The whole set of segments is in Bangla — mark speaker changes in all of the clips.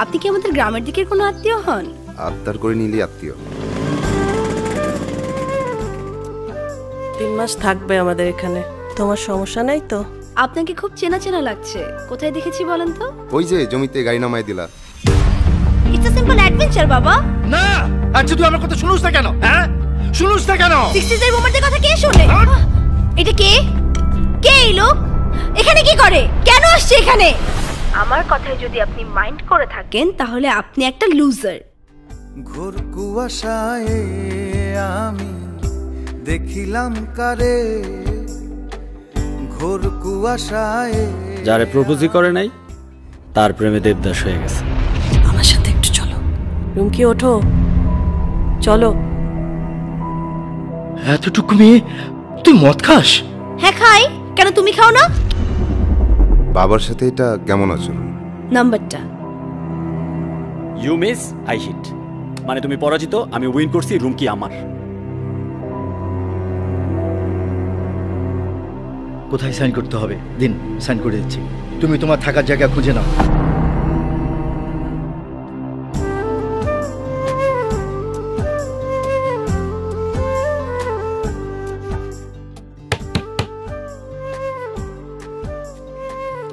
Speaker 1: আপনি কি আমাদের গ্রামের দিকের কোনো আত্মীয় হন?
Speaker 2: আত্মার করে নিলি আত্মীয়।
Speaker 3: 3 মাস থাকবে আমাদের এখানে, তোমার সমস্যা নাই তো?
Speaker 1: আপনাকে খুব চেনা চেনা লাগছে, কোথায় দেখেছি বলেন তো?
Speaker 2: ওই যে জমিতে গাড়ি নামায় দিলা।
Speaker 1: ইটস আ সিম্পল অ্যাডভেঞ্চার বাবা।
Speaker 4: না, আচ্ছা তুই আমার কথা শুনুস না কেন? হ্যাঁ, শুনুস না কেন?
Speaker 1: 60s এর বোমারদের কথা কে শোনে? এটা কে? কে এই লোক? এখানে কি করে? কেন আসছে এখানে? আমার কথায় যদি আপনি মাইন্ড করে থাকেন তাহলে আপনি একটা লুজার।
Speaker 5: ঘোর কুয়াশায় আমি দেখিলাম কারে, ঘোর কুয়াশায়।
Speaker 6: যারে প্রপোজই করে নাই তার প্রেমে দেবদাস হয়ে গেছে।
Speaker 3: আমার সাথে একটু চলো। রুমকি ওঠো, চলো।
Speaker 4: এতটুকু মেয়ে তুই মদ খাস?
Speaker 1: হ্যাঁ খাই, কেন তুমি খাও না?
Speaker 2: বাবার সাথে এটা কেমন আচরণ?
Speaker 1: নাম্বারটা
Speaker 6: ইউ মিস আই হিট, মানে তুমি পরাজিত, আমি উইন করছি, রুম কি আমার।
Speaker 4: কোথায় সাইন করতে হবে দিন, সাইন করে দিচ্ছি। তুমি তোমার থাকার জায়গা খুঁজে নাও।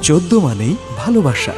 Speaker 7: চোদ্দ মানেই ভালোবাসা।